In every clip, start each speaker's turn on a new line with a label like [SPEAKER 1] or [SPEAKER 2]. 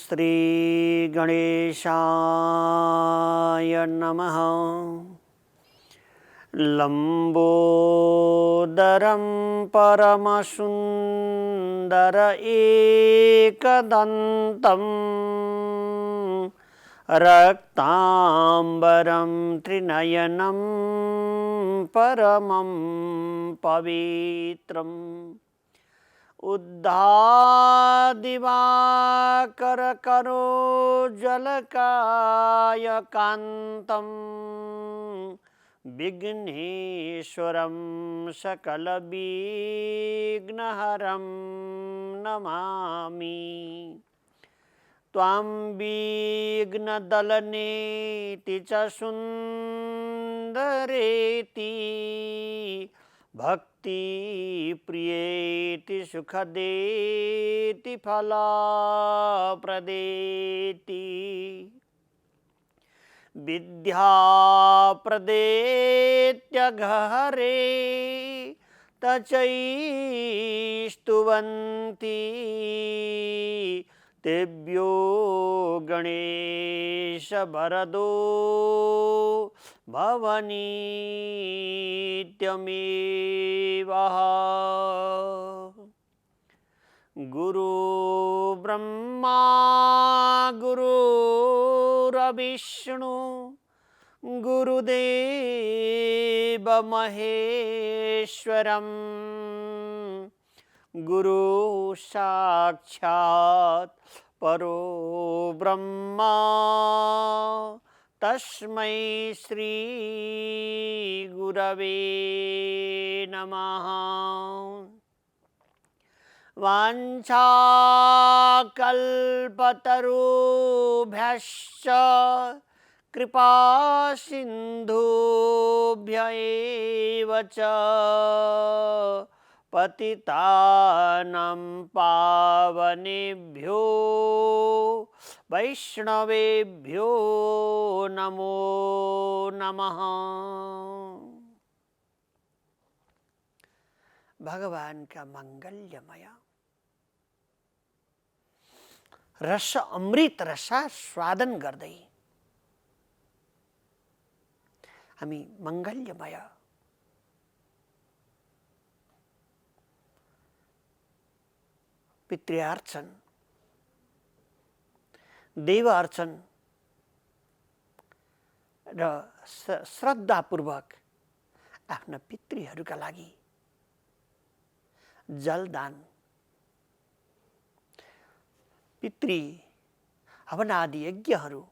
[SPEAKER 1] श्री गणेशाय नमः। लंबोदरं परमसुंदर एकदन्तं रक्तांबरं त्रिनयनं परमं पवित्रम् उद्धादिवाकरकरोज्ज्वलकायकान्तं विघ्नेश्वरं सकलविघ्नहरं नमामि। त्वां विघ्नदलनेति च सुन्दरेति भक्ति प्रियेति सुखदेति फलप्रदेति विद्याप्रदेत्यघहरे तचैस्तुवन्ति तेभ्यो गणेश वरदो भवनीत्यमेवः। गुरु ब्रह्मा गुरुर्विष्णु गुरुदेव महेश्वरम् गुरु साक्षात् परो ब्रह्मा तस्मै श्री गुरवे नमः। वाञ्छाकल्पतरुभ्यश्च कृपा सिन्धुभ्य एव च पतितानां पावनेभ्यो वैष्णवेभ्यो नमो नमः। भगवान का मंगल्यमय रस अमृत रसा स्वादन गर्दै हामी मंगल्यमय पितृ-अर्चन देव अर्चन र श्रद्धापूर्वक आफ्ना पितृहरूका लागि जलदान पितृ हवनादि यज्ञहरू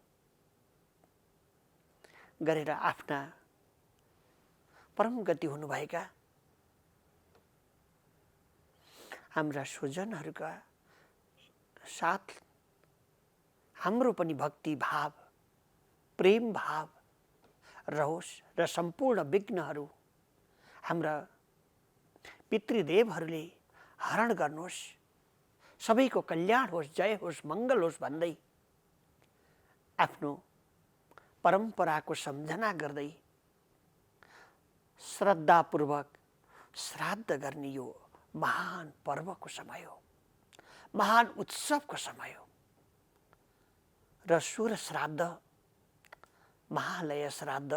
[SPEAKER 1] गरेर आफ्ना परम गति हुनुभएका हाम्रा स्वजनहरूका साथ हाम्रो पनि भक्ति भाव प्रेम भाव रहोस् र सम्पूर्ण विघ्नहरू हाम्रा पितृदेवहरूले हरण गर्नुहोस्, सबैको कल्याण होस्, जय होस्, मङ्गल होस् भन्दै आफ्नो परम्पराको सम्झना गर्दै श्रद्धापूर्वक श्राद्ध गर्ने यो महान पर्वको समय हो, महान उत्सवको समय हो। र सूर श्राद्ध, महालय श्राद्ध,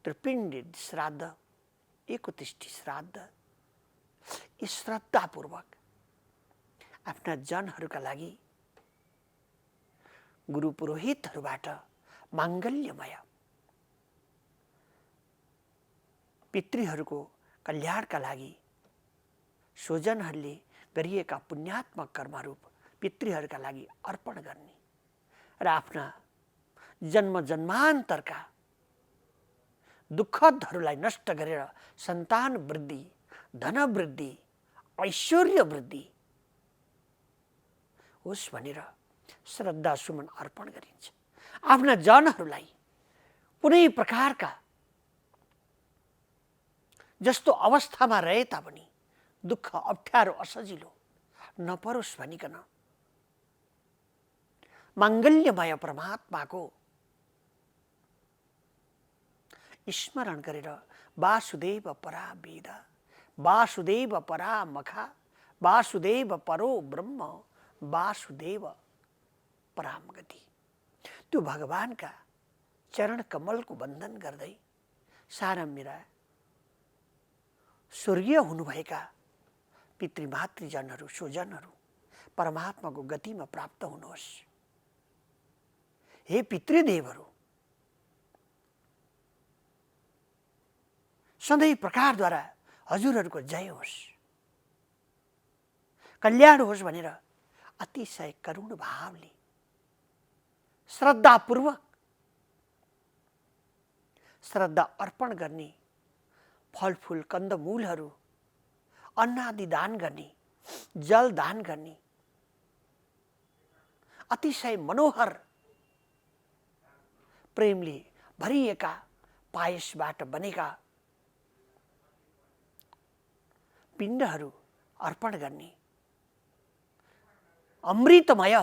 [SPEAKER 1] त्रिपिण्डी श्राद्ध, एकोत्तिष्ठी श्राद्ध यी श्रद्धापूर्वक आफ्ना जनहरूका लागि गुरु पुरोहितहरूबाट माङ्गल्यमय पितृहरूको कल्याणका लागि स्वजनहरूले गरिएका पुण्यात्मक कर्मरूप पितृहरूका लागि अर्पण गर्ने र आफ्ना जन्म जन्मान्तरका दुःखदहरूलाई नष्ट गरेर सन्तान वृद्धि, धन वृद्धि, ऐश्वर्य वृद्धि होस् भनेर श्रद्धा सुमन अर्पण गरिन्छ। आफ्ना जनहरूलाई कुनै प्रकारका जस्तो अवस्थामा रहे तापनि दुःख अप्ठ्यारो असजिलो नपरोस् भनिकन माङ्गल्यमय परमात्माको स्मरण गरेर वासुदेव परा वेद, वासुदेव परा मखा, वासुदेव परो ब्रह्म, वासुदेव पराम गति। त्यो भगवानका चरण कमलको वन्दन गर्दै सारा मेरा स्वर्गीय हुनुभएका पितृमातृजनहरू स्वजनहरू परमात्माको गतिमा प्राप्त हुनुहोस्। हे पितृदेवहरू, सधैँ प्रकारद्वारा हजुरहरूको जय होस्, कल्याण होस् भनेर अतिशय करुण भावले श्रद्धापूर्वक श्रद्धा अर्पण गर्ने, फलफुल कन्दमूलहरू अन्नादि दान गर्ने, जल दान गर्ने, अतिशय मनोहर प्रेमले भरिएका पायसबाट बनेका पिण्डहरू अर्पण गर्ने, अमृतमय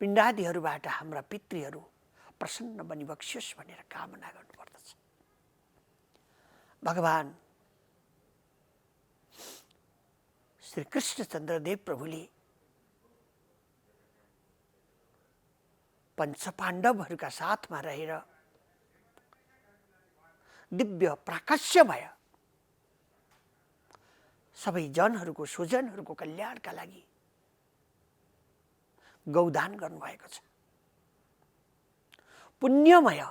[SPEAKER 1] पिण्डादिहरूबाट हाम्रा पितृहरू प्रसन्न बनिबक्सियोस् भनेर कामना गर्नुपर्दछ। भगवान श्री कृष्णचन्द्रदेव प्रभुले पञ्चपाण्डवहरूका साथमा रहेर दिव्य प्राकस्यमय सबै जनहरूको स्वजनहरूको कल्याणका लागि गौदान गर्नुभएको छ। पुण्यमय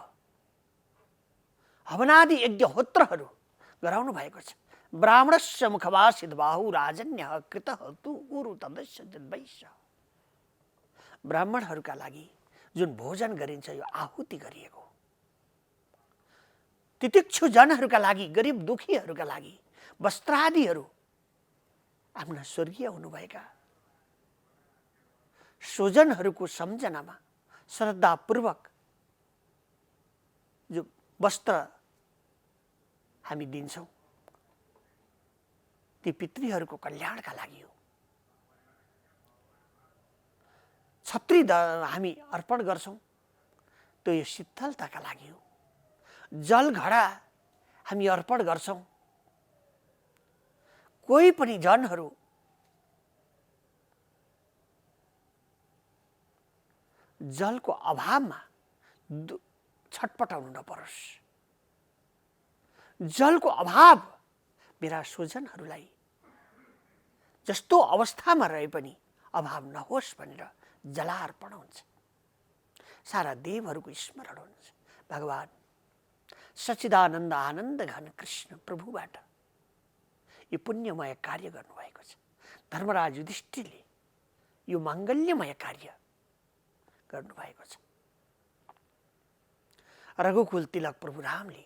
[SPEAKER 1] हवनादि यज्ञहोत्रहरू गराउनु भएको छ। ब्राह्मणस्य मुखवासित बाहु राजन्य कृतः तु उरु तदस्य जन्मैश्य। ब्राह्मणहरूका लागि जुन भोजन गरिन्छ यो आहुति गरिएको। तितिक्षु जनहरूका लागि, गरिब दुखीहरूका लागि वस्त्रादिहरू आफ्ना स्वर्गीय हुनुभएका स्वजनहरूको सम्झनामा श्रद्धापूर्वक जो वस्त्र हामी दिन्छौँ ती पितृहरूको कल्याणका लागि हो। छत्री हामी अर्पण गर्छौँ त्यो यो शीतलताका लागि हो। जल घडा हामी अर्पण गर्छौँ। कोही पनि जनहरू जलको अभावमा छटपटाउनु नपरोस्। जलको अभाव मेरा स्वजनहरूलाई जस्तो अवस्थामा रहे पनि अभाव नहोस् भनेर जलार्पण हुन्छ। सारा देवहरूको स्मरण हुन्छ। भगवान सच्चिदानन्द आनन्द घन कृष्ण प्रभुबाट यो पुण्यमय कार्य गर्नुभएको छ। धर्मराज युधिष्ठिरले यो माङ्गल्यमय कार्य गर्नुभएको छ। रघुकुल तिलक प्रभु रामले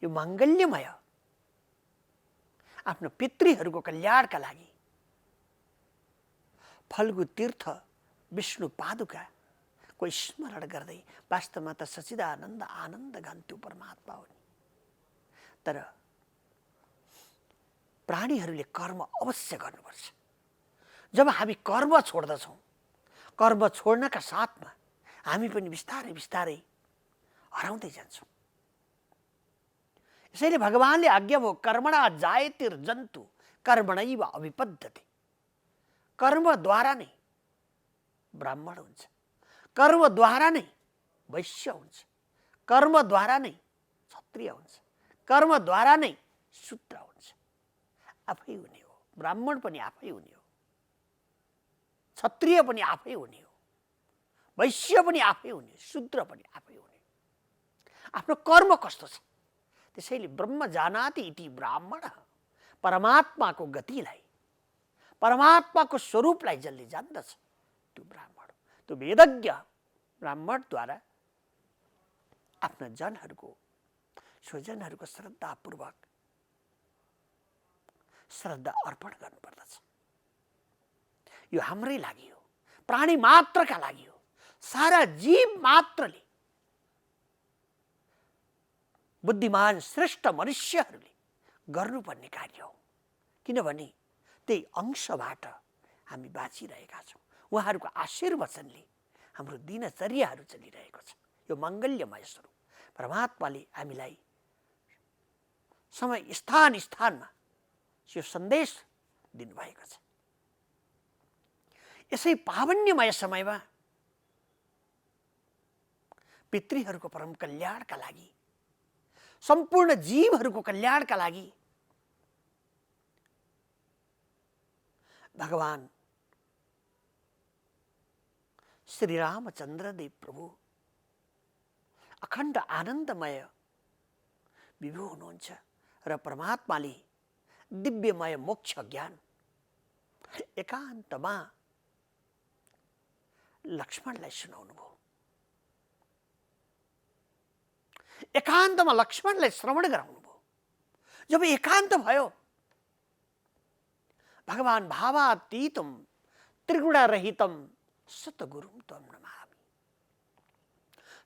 [SPEAKER 1] यो माङ्गल्यमय आफ्नो पितृहरूको कल्याणका लागि फल्गु तीर्थ विष्णु पादुका को स्मरण गर्दै वास्तवमा त सच्चिदानन्द आनन्द घन त्यो परमात्मा हो नि। तर प्राणीहरूले कर्म अवश्य गर्नुपर्छ। जब हामी कर्म छोड्दछौँ, कर्म छोड्नका साथमा हामी पनि बिस्तारै बिस्तारै हराउँदै जान्छौँ। यसैले भगवानले आज्ञा भयो कर्मणा जायतिर जन्तु कर्मणैव अभिपद्यते। कर्मद्वारा नै ब्राह्मण हुन्छ, कर्मद्वारा नै वैश्य हुन्छ, कर्मद्वारा नै क्षत्रिय हुन्छ, कर्मद्वारा नै शूद्र हुन्छ। आफै हुने हो। ब्राह्मण पनि आफै हुने हो, क्षत्रिय पनि आफै हुने हो, वैश्य पनि आफै हुने, शूद्र पनि आफै हुने। आफ्नो कर्म कस्तो छ। त्यसैले ब्रह्म जानाति इति ब्राह्मण, परमात्माको गतिलाई, परमात्माको स्वरूपलाई जसले जान्दछ त्यो ब्राह्मण, त्यो वेदज्ञ ब्राह्मणद्वारा आफ्ना जनहरूको स्वजनहरूको श्रद्धापूर्वक श्रद्धा अर्पण गर्नुपर्दछ। यो हाम्रै लागि हो, प्राणी मात्रका लागि हो। सारा जीव मात्रले, बुद्धिमान श्रेष्ठ मनुष्यहरूले गर्नुपर्ने कार्य हो। किनभने त्यही अंशबाट हामी बाँचिरहेका छौँ। उहाँहरूको आशीर्वचनले हाम्रो दिनचर्याहरू चलिरहेको छ। यो मङ्गल्यमय स्वरूप परमात्माले हामीलाई समय स्थान स्थानमा यो सन्देश दिनुभएको छ। यसै पावन्यमय समयमा पितृहरूको परम कल्याणका लागि, सम्पूर्ण जीवहरूको कल्याणका लागि भगवान श्री रामचन्द्र देव प्रभु अखण्ड आनन्दमय विभु हुनुहुन्छ र परमात्माले दिव्यमय मोक्ष ज्ञान एकान्तमा लक्ष्मणलाई सुनाउनु भयो। एकान्तमा लक्ष्मणलाई श्रवण गराउनु भयो। जब एकान्त भयो, भगवान भावातीतम त्रिगुणरहितम सतगुरुम त्वं नमामि।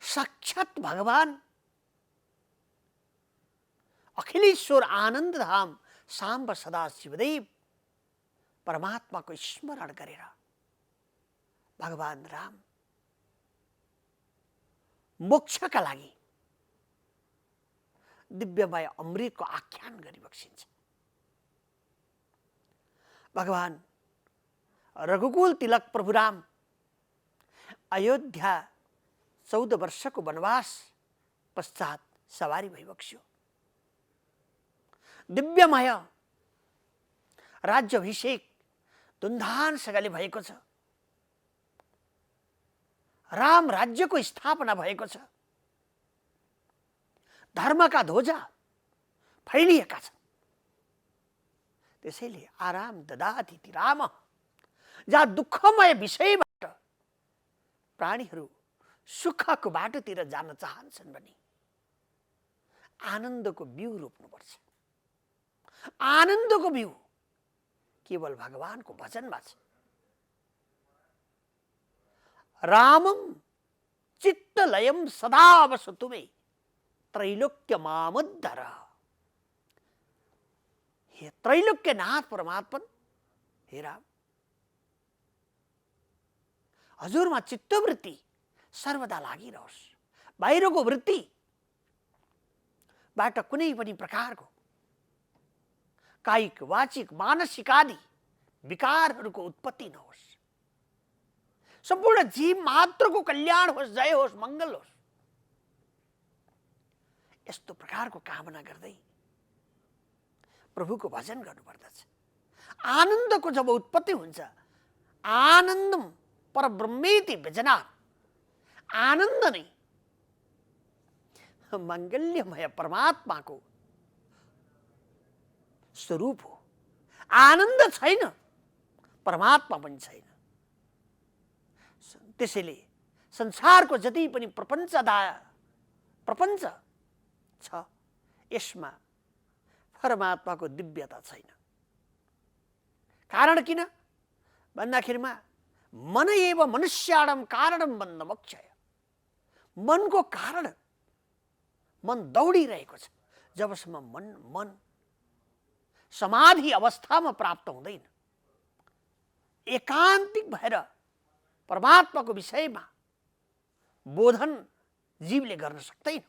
[SPEAKER 1] साक्षात भगवान अखिलेश्वर आनन्द धाम साम्ब सदा शिवदेव परमात्माको स्मरण गरेर भगवान राम मोक्षका लागि दिव्यमय अमृतको आख्यान गरिबक्सिन्छ। भगवान रघुकुल तिलक प्रभुराम अयोध्या 14 वर्षको वनवास पश्चात सवारी भइबक्स्यो। दिव्यमय राज्याभिषेक धुमधामसँगले भएको छ। राम राज्यको स्थापना भएको छ। धर्मका ध्वजा फैलिएका छन्। त्यसैले आराम ददाति इति राम, जहाँ दुःखमय विषयबाट प्राणीहरू सुखको बाटोतिर जान चाहन्छन् भने आनन्दको बिउ रोप्नुपर्छ। आनन्दको बिउ केवल भगवानको भजनमा छ। रामम चित्तलयम सदा वसतु मे त्रैलोक्य मामुद्धर। हे त्रैलोक्यनाथ परमात्मा, हे राम, हजुरमा चित्तवृत्ति सर्वदा लागिरहोस्। बाहिरको वृत्तिबाट कुनै पनि प्रकारको कायिक, वाचिक, मानसिक आदि विकारहरूको उत्पत्ति नहोस्। सम्पूर्ण जीव मात्रको कल्याण होस्, जय होस्, मङ्गल होस्, यस्तो प्रकारको कामना गर्दै प्रभुको भजन गर्नुपर्दछ। आनन्दको जब उत्पत्ति हुन्छ, आनन्दम परब्रह्मेति व्यजनात्, आनन्द नै मङ्गल्यमय परमात्माको स्वरूप हो। आनन्द छैन, परमात्मा पनि छैन। त्यसैले संसारको जति पनि प्रपञ्च छ, यसमा परमात्माको दिव्यता छैन। कारण किन भन्दाखेरिमा मन एव मनुष्याणां कारणं बन्ध मोक्षय। मनको कारण मन दौडिरहेको छ। जबसम्म मन समाधि अवस्थामा प्राप्त हुँदैन, एकान्तिक भएर परमात्माको विषयमा बोधन जीवले गर्न सक्दैन,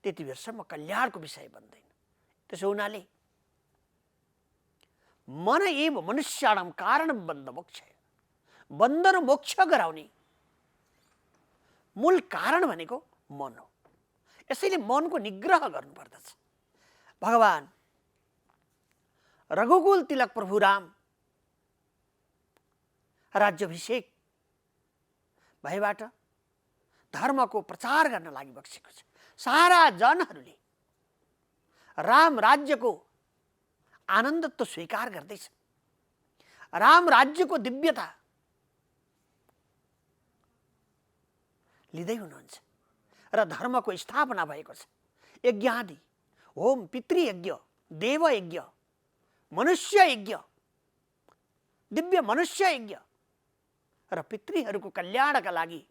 [SPEAKER 1] त्यति बेरसम्म कल्याणको विषय बन्दैन। त्यसो हुनाले मन एव मनुष्याणां कारणं बन्ध मोक्षय, बन्ध र मोक्ष गराउने मूल कारण भनेको मन हो। यसैले मनको निग्रह गर्नुपर्दछ। भगवान रघुकुल तिलक प्रभु राम राज्याभिषेक भएबाट धर्मको प्रचार गर्न लागि बसेको छ। सारा जनहरूले राम राज्यको आनन्दत्व स्वीकार गर्दैछ। राम राज्यको दिव्यता लिँदै हुनुहुन्छ र धर्मको स्थापना भएको छ। यज्ञादि, होम, पितृयज्ञ, देवयज्ञ, मनुष्य यज्ञ, दिव्य मनुष्य यज्ञ र पितृहरूको कल्याणका लागि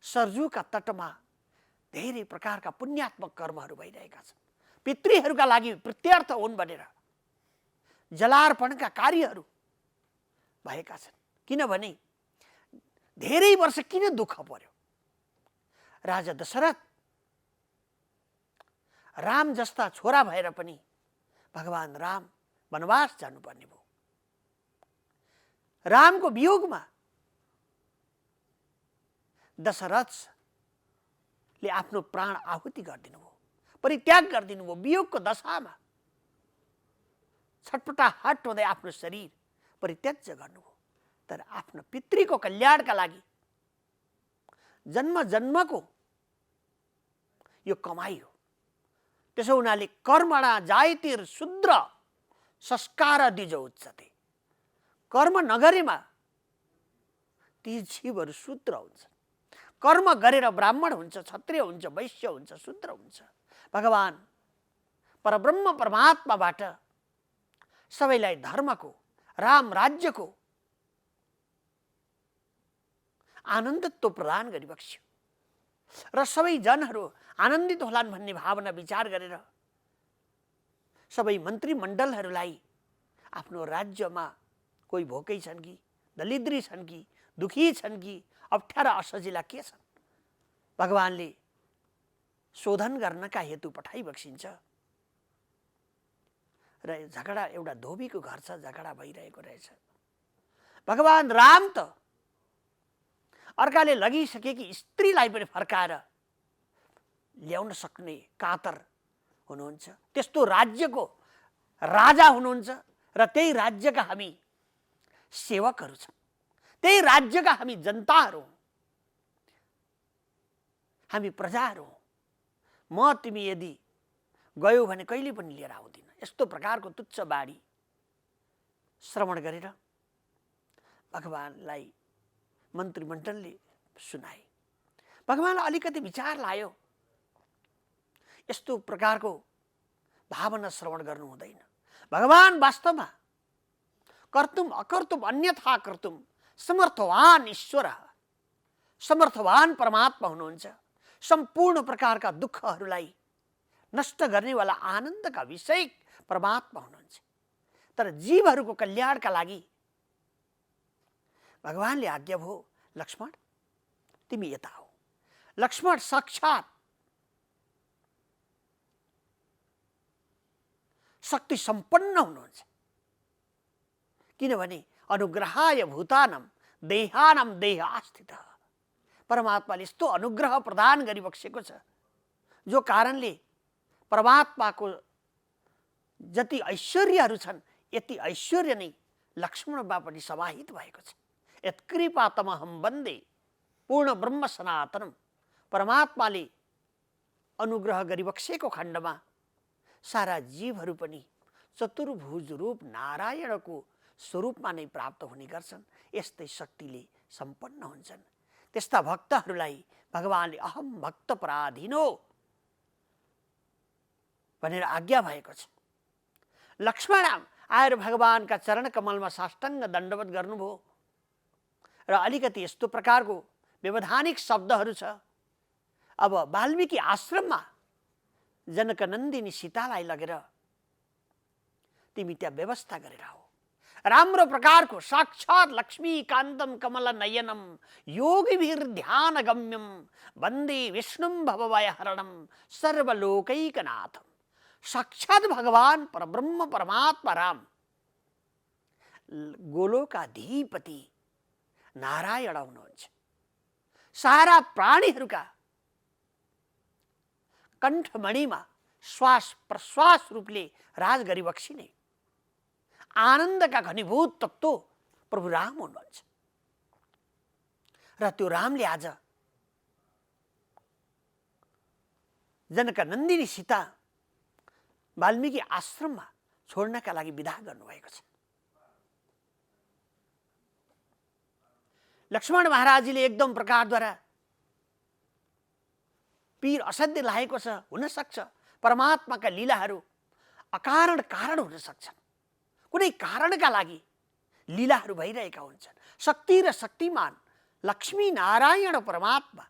[SPEAKER 1] सरजूका तटमा धेरै प्रकारका पुण्यात्मक कर्महरू भइरहेका छन्। पितृहरूका लागि प्रीत्यर्थ हुन् भनेर जलार्पणका कार्यहरू भएका छन्। किनभने धेरै वर्ष किन दुःख पर्यो? राजा दशरथ राम जस्ता छोरा भएर पनि भगवान राम वनवास जानुपर्ने भयो। रामको वियोगमा दशरथले आफ्नो प्राण आहुति गरिदिनु भयो, परित्याग गरिदिनु भयो। वियोगको दशामा छटपटाहट हुँदै आफ्नो शरीर परित्याज्य गर्नुभयो। तर आफ्नो पितृको कल्याणका लागि जन्म जन्मको यो कमाई हो। त्यसो हुनाले कर्मणा जायतिर शूद्र संस्कार दिजो उच्चते। कर्म नगरेमा ती जीवहरू शूद्र हुन्छन्। कर्म गरेर ब्राह्मण हुन्छ, क्षत्रिय हुन्छ, वैश्य हुन्छ, शूद्र हुन्छ। भगवान परब्रह्म परमात्माबाट सबैलाई धर्मको, राम राज्यको आनन्दत्व प्रदान गरिबक्स्यो र सबै जनहरू आनन्दित होलान् भन्ने भावना विचार गरेर सबै मन्त्रीमण्डलहरूलाई आफ्नो राज्यमा कोही भोकै छन् कि, दलिद्री छन् कि, दुखी छन् कि, अप्ठ्यारा असजिला के छन्, भगवानले शोधन गर्नका हेतु पठाइबक्सिन्छ। र झगडा एउटा धोबीको घर छ, झगडा भइरहेको रहेछ। भगवान राम त अर्काले लगिसकेकी स्त्रीलाई पनि फर्काएर ल्याउन सक्ने कातर हुनुहुन्छ। त्यस्तो राज्यको राजा हुनुहुन्छ र त्यही राज्यका हामी सेवकहरू छौँ, त्यही राज्यका हामी जनताहरू हौँ, हामी प्रजाहरू हौँ। म तिमी यदि गयो भने कहिले पनि लिएर आउँदिन। यस्तो प्रकारको तुच्छ बाणी श्रवण गरेर भगवानलाई मन्त्रीमण्डलले सुनाए। भगवानलाई अलिकति विचार लाग्यो, यस्तो प्रकारको भावना श्रवण गर्नु हुँदैन। भगवान वास्तवमा कर्तुम अकर्तुम अन्यथा कर्तुम समर्थवान ईश्वर, समर्थवान परमात्मा हुनुहुन्छ। सम्पूर्ण प्रकारका दुःखहरूलाई नष्ट गर्नेवाला आनन्दका विषय परमात्मा हुनुहुन्छ। तर जीवहरूको कल्याणका लागि भगवानले आज्ञा भयो, लक्ष्मण तिमी यता हो। लक्ष्मण साक्षात शक्ति सम्पन्न हुनुहुन्छ। किनभने अनुग्रहाय भूतानम देहानम देह आस्थित, परमात्माले यस्तो अनुग्रह प्रदान गरिबक्सेको छ जो कारणले परमात्माको जति ऐश्वर्यहरू छन् यति ऐश्वर्य नै लक्ष्मणमा पनि समाहित भएको छ। यत्कृपा तमहम वन्दे पूर्ण ब्रह्म सनातनम। परमात्माले अनुग्रह गरिबक्सेको खण्डमा सारा जीवहरू पनि चतुर्भुज रूप नारायणको स्वरूपमा नै प्राप्त हुने गर्छन्। यस्तै शक्तिले सम्पन्न हुन्छन्। त्यस्ता भक्तहरूलाई भगवानले अहम भक्त पराधीनो भनेर आज्ञा भएको छ। लक्ष्मण आएर भगवानका चरण कमलमा साष्टाङ्ग दण्डवत गर्नुभयो र अलिकति यस्तो प्रकारको व्यवधानिक शब्दहरू छ। अब वाल्मीकि आश्रममा जनकनन्दिनी सीतालाई लगेर तिमी त्यहाँ व्यवस्था गरेर आऊ। राम्रो प्रकारको साक्षात लक्ष्मीकान्तम कमल नयनम योगिभिर ध्यान गम्यम वन्दे विष्णुम भवभयहरणम सर्वलोकैकनाथम। साक्षात भगवान परब्रह्म परमात्मा राम गोलोकाधिपति नारायण हुनुहुन्छ। सारा प्राणीहरूका कण्ठमणिमा श्वास प्रश्वास रूपले राज गरिबक्सिने आनन्दका घनीभूत तत्त्व प्रभु राम हुनुहुन्छ। र त्यो रामले आज जनकनन्दिनी सीता वाल्मीकि आश्रममा छोड्नका लागि विदा गर्नुभएको छ। लक्ष्मण महाराजले एकदम प्रकारद्वारा पीर असाध्य लागेको छ। हुन सक्छ परमात्माका लीलाहरू अकारण कारण हुन सक्छन्, कुनै कारणका लागि लीलाहरू भइरहेका हुन्छन्। शक्ति र शक्तिमान लक्ष्मी नारायण परमात्मा,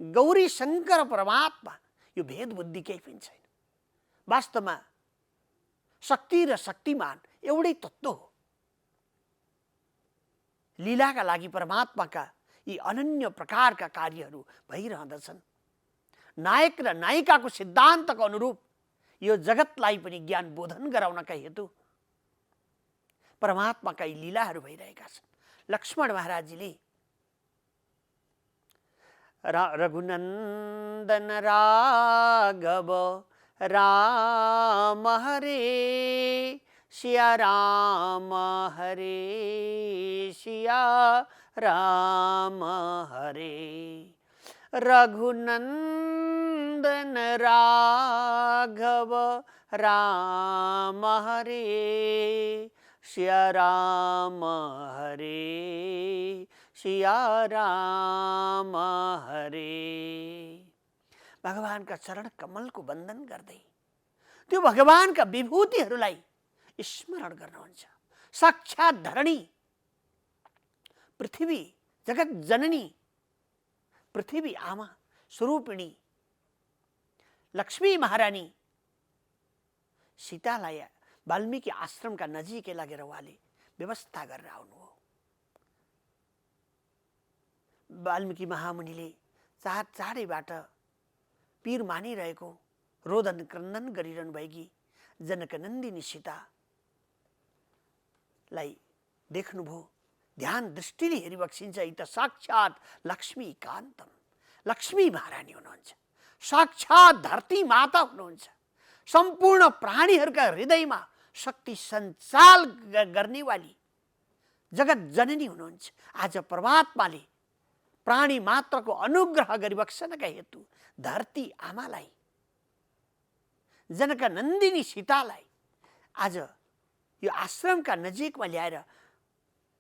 [SPEAKER 1] गौरी शङ्कर परमात्मा, यो भेद बुद्धि केही पनि छैन। वास्तवमा शक्ति र शक्तिमान एउटै तत्त्व हो। लीलाका लागि परमात्माका यी अनन्य प्रकारका कार्यहरू भइरहँदछन्। नायक र नायिकाको सिद्धान्तको अनुरूप यो जगतलाई पनि ज्ञान बोधन गराउनका हेतु परमात्माका यी लीलाहरू भइरहेका छन्। लक्ष्मण महाराजजीले रघुनन्दन राघव राम हरे सिया राम हरे सिया राम हरे। रघुनन्दन राघव राम हरे सिया राम हरे सिया राम हरे। भगवानका चरण कमलको वन्दन गर्दै त्यो भगवानका विभूतिहरूलाई स्मरण गर्नुहुन्छ। साक्षात् धरणी पृथ्वी जगत जननी पृथ्वी आमा स्वरूपिणी लक्ष्मी महारानी सीतालाई वाल्मीकि आश्रमका नजिकै लगेर उहाँले व्यवस्था गरेर आउनुभयो। वाल्मीकि महामुनिले चारैबाट पीर मानिरहेको रोदन क्रन्दन गरिरहनु भएकी जनकनन्दिनी सीतालाई देख्नुभयो। ध्यान दृष्टिले हेरिबक्सिन्छ, यी त साक्षात् लक्ष्मी कान्तम, लक्ष्मी महारानी हुनुहुन्छ, साक्षात् धरती माता हुनुहुन्छ, सम्पूर्ण प्राणीहरूका हृदयमा शक्ति सञ्चाल गर्नेवाली जगत जननी हुनुहुन्छ। आज परमात्माले प्राणी मात्रको अनुग्रह गरिबक्सनका हेतु धरती आमालाई जनकनन्दिनी सीतालाई आज यो आश्रमका नजिकमा ल्याएर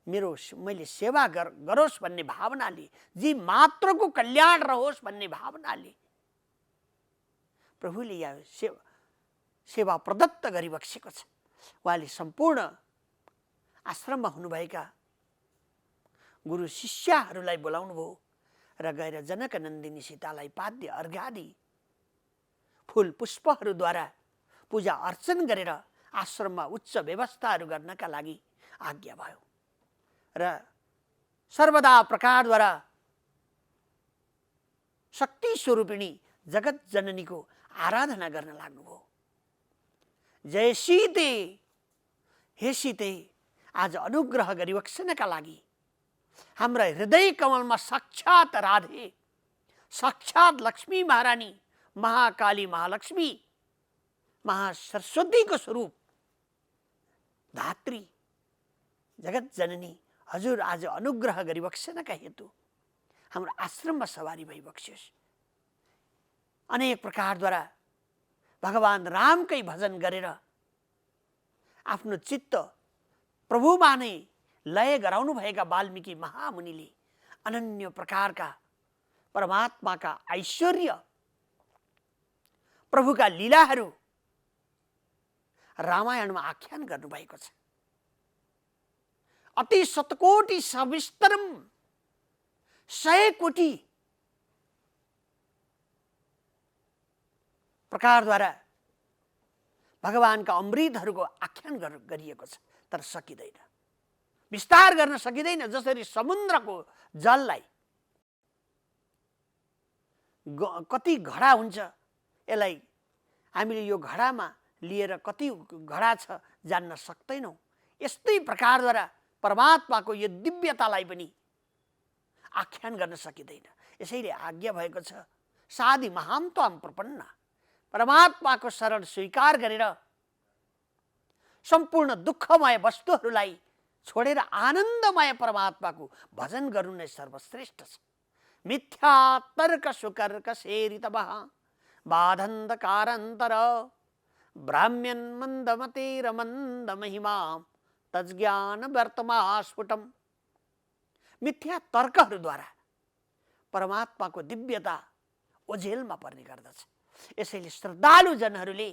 [SPEAKER 1] मैले सेवा गरोस् भन्ने भावनाले, जी मात्रको कल्याण रहोस् भन्ने भावनाले प्रभुले यहाँ सेवा प्रदत्त गरिबक्सेको छ। उहाँले सम्पूर्ण आश्रममा हुनुभएका गुरु शिष्यहरूलाई बोलाउनु भयो र गएर जनकनन्दिनी सीतालाई पाद्य अर्घ्यादि फूल पुष्पहरूद्वारा पूजा अर्चन गरेर आश्रममा उच्च व्यवस्थाहरू गर्नका लागि आज्ञा भयो र सर्वदा प्रकारद्वारा शक्ति स्वरूपिणी जगत जननीको आराधना गर्न लाग्नुभयो। जय सीते, हे सीते, आज अनुग्रह गरिबक्सनका लागि हाम्रा हृदय कमलमा साक्षात् राधे, साक्षात् लक्ष्मी महारानी, महाकाली, महालक्ष्मी, महासरस्वतीको स्वरूप धात्री जगत जननी हजुर आज अनुग्रह गरिबक्सनका हेतु हाम्रो आश्रममा सवारी भइबक्सियोस्। अनेक प्रकारद्वारा भगवान रामकै भजन गरेर आफ्नो चित्त प्रभुमा नै लय गराउनु भएका वाल्मीकि महामुनिले अनन्य प्रकारका परमात्माका ऐश्वर्य प्रभुका लीलाहरू रामायणमा आख्यान गर्नुभएको छ। अति शतकोटि सविस्तरम, 100 कोटी प्रकारद्वारा भगवानका अमृतहरूको आख्यान गरिएको छ, तर सकिँदैन, विस्तार गर्न सकिँदैन। जसरी समुद्रको जललाई कति घडा हुन्छ, यसलाई हामीले यो घडामा लिएर कति घडा छ जान्न सक्दैनौँ, यस्तै प्रकारद्वारा परमात्माको यो दिव्यतालाई पनि आख्यान गर्न सकिँदैन। यसैले आज्ञा भएको छ, साधि महान्त्वाम प्रपन्ना, परमात्माको शरण स्वीकार गरेर सम्पूर्ण दुःखमय वस्तुहरूलाई छोडेर आनन्दमय परमात्माको भजन गर्नु नै सर्वश्रेष्ठ छ। मिथ्या तर्क सुकर्क सेरितबः बाधन्त कारन्तर ब्राह्म्यन् मन्दमतेर मन्द महिमा तज्ज्ञान वर्तमा स्फुटम। मिथ्या तर्कहरूद्वारा परमात्माको दिव्यता ओझेलमा पर्ने गर्दछ। यसैले श्रद्धालु जनहरूले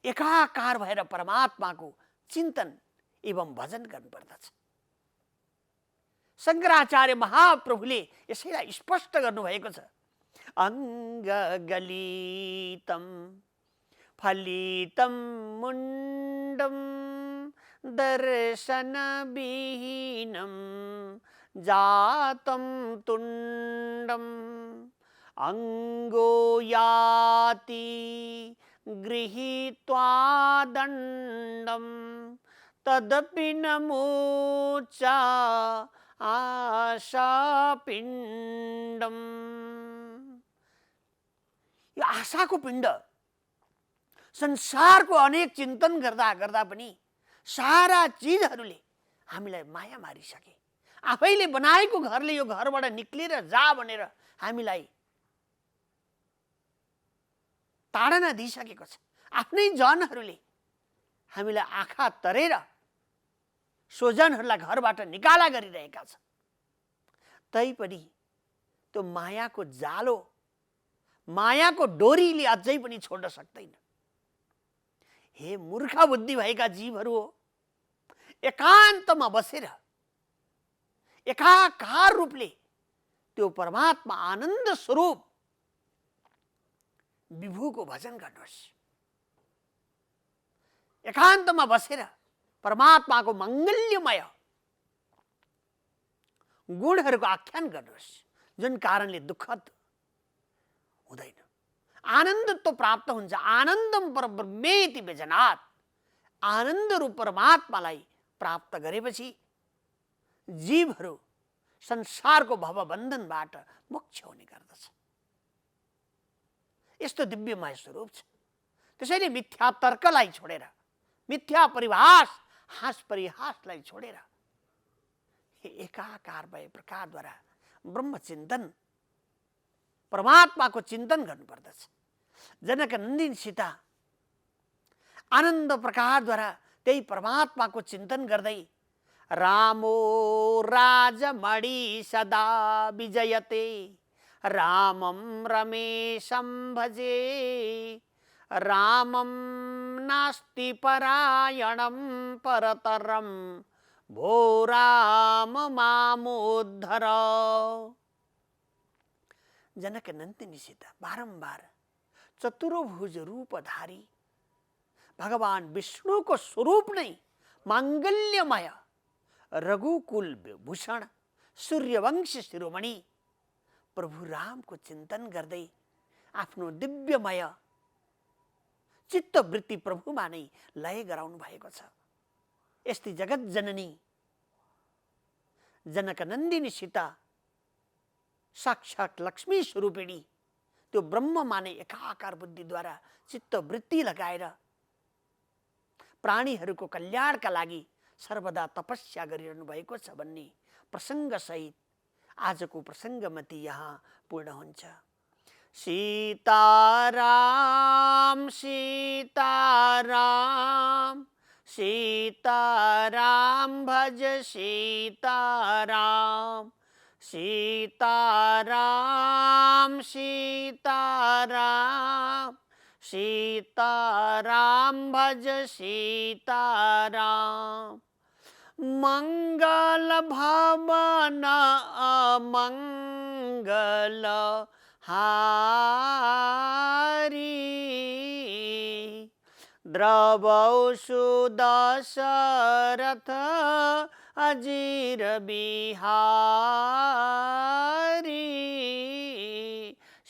[SPEAKER 1] एकाकार भएर परमात्माको चिन्तन एवं भजन गर्नुपर्दछ। शङ्कराचार्य महाप्रभुले यसैलाई स्पष्ट गर्नुभएको छ। अङ्गगलितं फलितं मुण्डं दर्शनविहीनं जातं तुण्डं अंगो याति गृहीत्वा दण्डं तदपि न मूचा आशा पिण्डम। यो आशाको पिण्ड संसारको अनेक चिन्तन गर्दा गर्दा पनि सारा चिजहरूले हामीलाई माया मारिसके। आफैले बनाएको घरले यो घरबाट निक्लेर जा भनेर हामीलाई ताडना दिइसकेको छ। आफ्नै जनहरूले हामीलाई आँखा तरेर स्वजनहरूलाई घरबाट निकाला गरिरहेका छन्। तैपनि त्यो मायाको जालो, मायाको डोरीले अझै पनि छोड्न सक्दैन। हे मूर्ख बुद्धि भएका जीवहरू हो, एकान्तमा बसेर एकाकार रूपले त्यो परमात्मा आनन्द स्वरूप विभुको भजन गर्नुहोस्। एकान्तमा बसेर परमात्माको मङ्गल्यमय गुणहरूको आख्यान गर्नुहोस्, जुन कारणले दुःखद हुँदैन, आनन्द त प्राप्त हुन्छ। आनन्दम परब्रह्मेति व्यजनात्, आनन्द रूप परमात्मालाई प्राप्त गरेपछि जीवहरू संसारको भवबन्धनबाट मोक्ष हुने गर्दछ। यस्तो दिव्यमय स्वरूप छ। त्यसैले मिथ्या तर्कलाई छोडेर, मिथ्या परिभाष, हाँस परिहासलाई छोडेर एकाकार भए प्रकारद्वारा ब्रह्मचिन्तन, परमात्माको चिन्तन गर्नुपर्दछ। जनक नन्दिनी सीता आनन्द प्रकारद्वारा त्यही परमात्माको चिन्तन गर्दै रामो राजमणि सदा विजयते रामं रमेशं भजे रामं नास्ति परायणं परतरं भो राम मामोद्धर। जनक नन्दिनी सीता बारम्बार चतुर्भुज रूपधारी भगवान विष्णुको स्वरूप नै माङ्गल्यमय रघुकुल भूषण सूर्यवंशी शिरोमणि प्रभु रामको चिन्तन गर्दै आफ्नो दिव्यमय चित्तवृत्ति प्रभुमा नै लय गराउनु भएको छ। यस्तै जगत जननी जनक नन्दिनी सीता साक्षात लक्ष्मी स्वरूपिणी त्यो ब्रह्ममा नै एकाकार बुद्धिद्वारा चित्तवृत्ति लगाएर प्राणीहरूको कल्याणका लागि सर्वदा तपस्या गरिरहनु भएको छ भन्ने प्रसङ्गसहित आजको प्रसङ्गमति यहाँ पूर्ण हुन्छ। सीताराम सीताराम सीताराम भज सीताराम सीताराम सीताराम सीताराम भज सीताराम। मंगल भवन अमंगल हारी द्रवौ सुदशरथ अजीर बिहारी।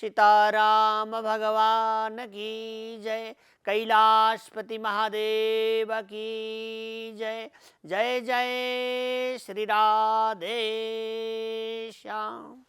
[SPEAKER 1] सीताराम भगवान की जय। कैलाशपति महादेव की जय। जय जय श्री राधे श्याम।